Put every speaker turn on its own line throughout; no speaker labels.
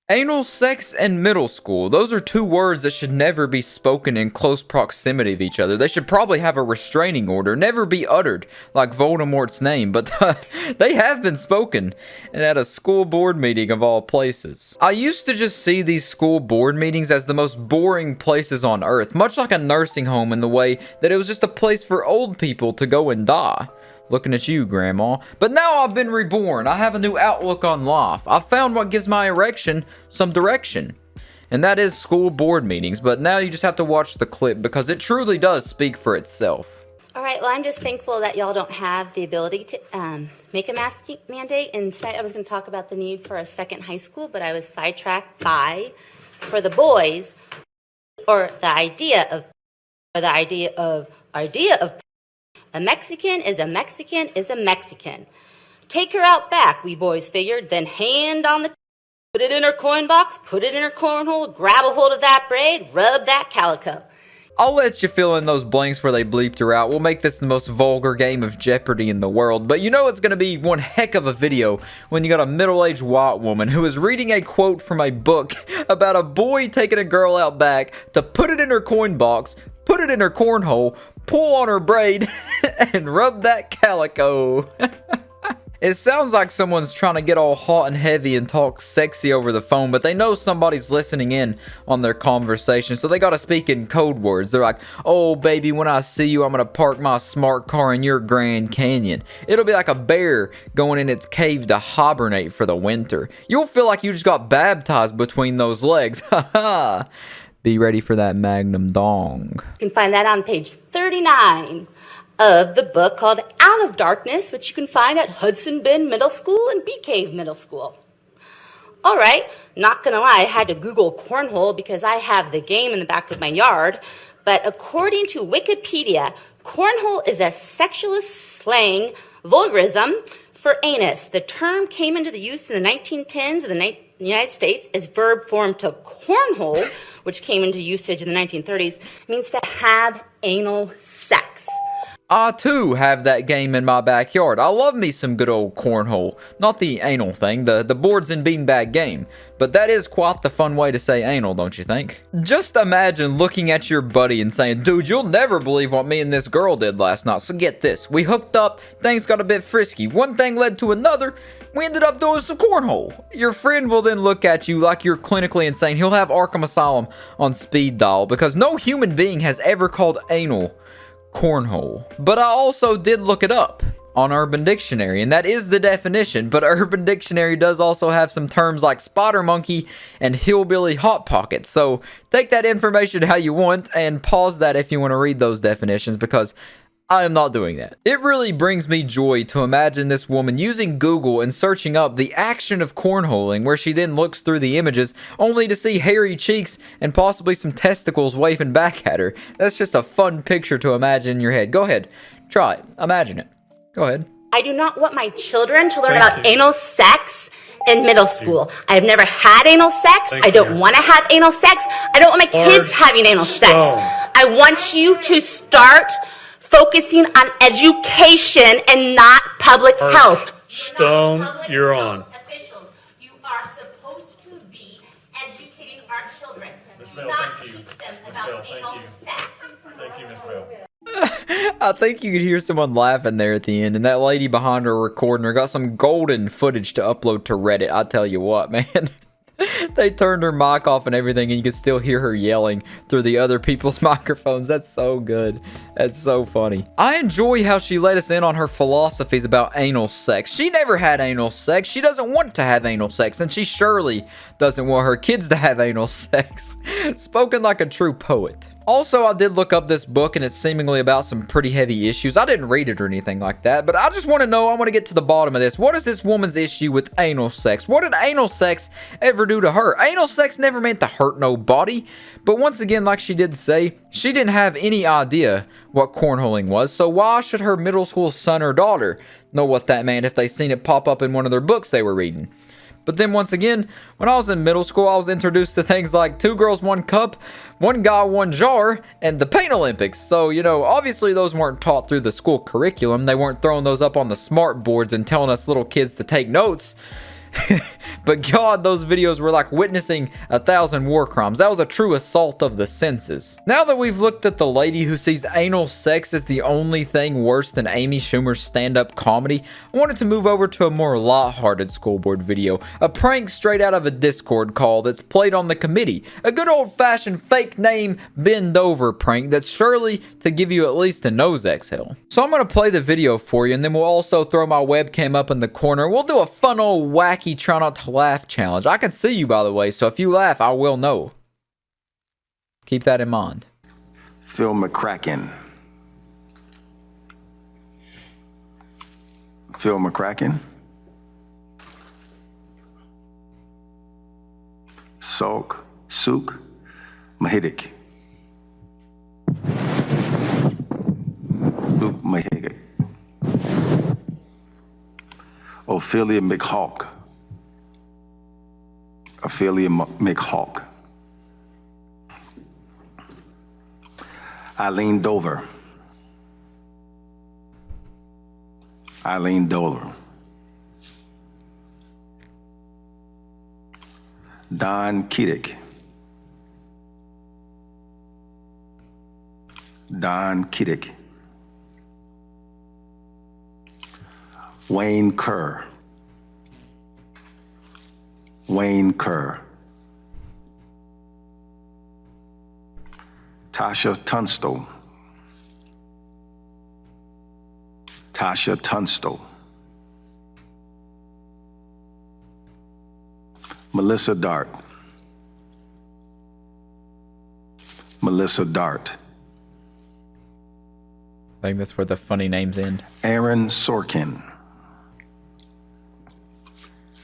Anal sex and middle school. Those are two words that should never be spoken in close proximity of each other. They should probably have a restraining order, never be uttered like Voldemort's name, but they have been spoken, and at a school board meeting of all places. I used to just see these school board meetings as the most boring places on earth, much like a nursing home in the way that it was just a place for old people to go and die. Looking at you, Grandma. But now I've been reborn. I have a new outlook on life. I found what gives my erection some direction. And that is school board meetings. But now you just have to watch the clip because it truly does speak for itself.
All right, well, I'm just thankful that y'all don't have the ability to make a mask mandate. And tonight I was going to talk about the need for a second high school, but I was sidetracked by, for the boys, or the idea of a Mexican is a Mexican is a Mexican. Take her out back, we boys figured, then hand on the put it in her coin box, put it in her cornhole, grab a hold of that braid, rub that calico.
I'll let you fill in those blanks where they bleeped her out. We'll make this the most vulgar game of Jeopardy in the world. But you know it's going to be one heck of a video when you got a middle-aged white woman who is reading a quote from a book about a boy taking a girl out back to put it in her coin box, put it in her cornhole, pull on her braid, and rub that calico. It sounds like someone's trying to get all hot and heavy and talk sexy over the phone, but they know somebody's listening in on their conversation, so they gotta speak in code words. They're like, oh baby, when I see you, I'm gonna park my smart car in your Grand Canyon. It'll be like a bear going in its cave to hibernate for the winter. You'll feel like you just got baptized between those legs. Haha. Be ready for that magnum dong.
You can find that on page 39 of the book called Out of Darkness, which you can find at Hudson Bend Middle School and Bee Cave Middle School. All right, not gonna lie, I had to Google cornhole because I have the game in the back of my yard, but according to Wikipedia, cornhole is a sexualist slang vulgarism for anus. The term came into the use in the 1910s in the United States as verb form to cornhole, which came into usage in the 1930s, means to have anal sex.
I too have that game in my backyard. I love me some good old cornhole. Not the anal thing, the boards and beanbag game. But that is quite the fun way to say anal, don't you think? Just imagine looking at your buddy and saying, dude, you'll never believe what me and this girl did last night. So get this, we hooked up, things got a bit frisky. One thing led to another, we ended up doing some cornhole. Your friend will then look at you like you're clinically insane. He'll have Arkham Asylum on speed dial because no human being has ever called anal cornhole. But I also did look it up on Urban Dictionary, and that is the definition, but Urban Dictionary does also have some terms like spider monkey and hillbilly hot pocket, so take that information how you want and pause that if you want to read those definitions, because I am not doing that. It really brings me joy to imagine this woman using Google and searching up the action of cornholing, where she then looks through the images only to see hairy cheeks and possibly some testicles waving back at her. That's just a fun picture to imagine in your head. Go ahead, try it, imagine it. Go ahead.
I do not want my children to learn about anal sex in middle school. I have never had anal sex. I don't want to have anal sex. I don't want my kids having anal sex. I want you to start focusing on education and not public health.
Stone, you're on.
Officials, you are supposed to be educating our children. Do not teach them about anal sex.
Thank you, Ms. Bell.
I think you could hear someone laughing there at the end, and that lady behind her recording her got some golden footage to upload to Reddit. I tell you what, man. They turned her mic off and everything, and you can still hear her yelling through the other people's microphones. That's so good. That's so funny. I enjoy how she let us in on her philosophies about anal sex. She never had anal sex. She doesn't want to have anal sex, and she surely doesn't want her kids to have anal sex. Spoken like a true poet. Also, I did look up this book, and it's seemingly about some pretty heavy issues. I didn't read it or anything like that, but I just want to know, I want to get to the bottom of this. What is this woman's issue with anal sex? What did anal sex ever do to her? Anal sex never meant to hurt nobody. But once again, like she did say, she didn't have any idea what cornholing was, so why should her middle school son or daughter know what that meant if they seen it pop up in one of their books they were reading? But then once again, when I was in middle school, I was introduced to things like 2 girls, 1 cup, 1 guy, 1 jar, and the Paint Olympics. So, you know, obviously those weren't taught through the school curriculum. They weren't throwing those up on the smart boards and telling us little kids to take notes. But God, those videos were like witnessing 1,000 war crimes. That was a true assault of the senses. Now that we've looked at the lady who sees anal sex as the only thing worse than Amy Schumer's stand-up comedy, I wanted to move over to a more light-hearted school board video. A prank straight out of a Discord call that's played on the committee. A good old-fashioned fake name bend over prank that's surely to give you at least a nose exhale. So I'm going to play the video for you, and then we'll also throw my webcam up in the corner. We'll do a fun old wacky try not to laugh challenge. I can see you, by the way, so if you laugh, I will know. Keep that in mind.
Phil McCracken. Phil McCracken. Souk Mahidic. Luke Mahidic. Ophelia McHawk. Ophelia McHawk. Eileen Dover. Eileen Dover. Don Kiddick. Don Kiddick. Wayne Kerr. Wayne Kerr. Tasha Tunstall. Tasha Tunstall. Melissa Dart. Melissa Dart.
I think that's where the funny names end.
Aaron Sorkin.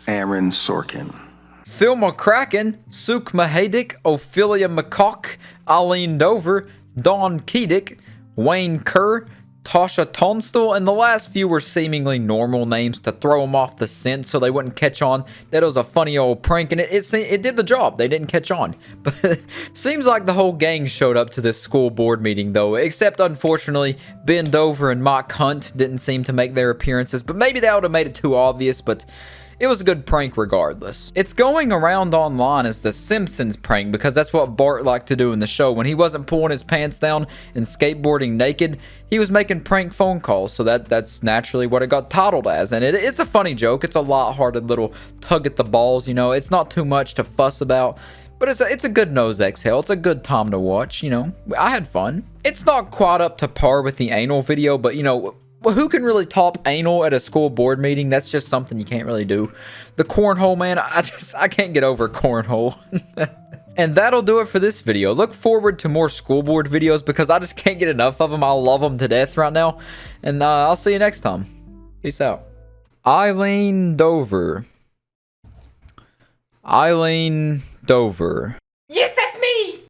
Aaron Sorkin.
Phil McCracken, Souk Mahidic, Ophelia McCawk, Eileen Dover, Don Kedick, Wayne Kerr, Tasha Tunstall, and the last few were seemingly normal names to throw them off the scent so they wouldn't catch on that it was a funny old prank, and it did the job. They didn't catch on. But seems like the whole gang showed up to this school board meeting though, except unfortunately Ben Dover and Mike Hunt didn't seem to make their appearances, but maybe that would have made it too obvious, but it was a good prank regardless. It's going around online as the Simpsons prank because that's what Bart liked to do in the show. When he wasn't pulling his pants down and skateboarding naked, he was making prank phone calls, so that's naturally what it got titled as. And it's a funny joke. It's a light-hearted little tug at the balls, you know. It's not too much to fuss about, but it's a good nose exhale. It's a good time to watch, you know. I had fun. It's not quite up to par with the anal video, but you know, well, who can really top anal at a school board meeting? That's just something you can't really do. The cornhole, man, I can't get over cornhole. And that'll do it for this video. Look forward to more school board videos because I just can't get enough of them. I love them to death right now. And I'll see you next time. Peace out. Eileen Dover. Eileen Dover.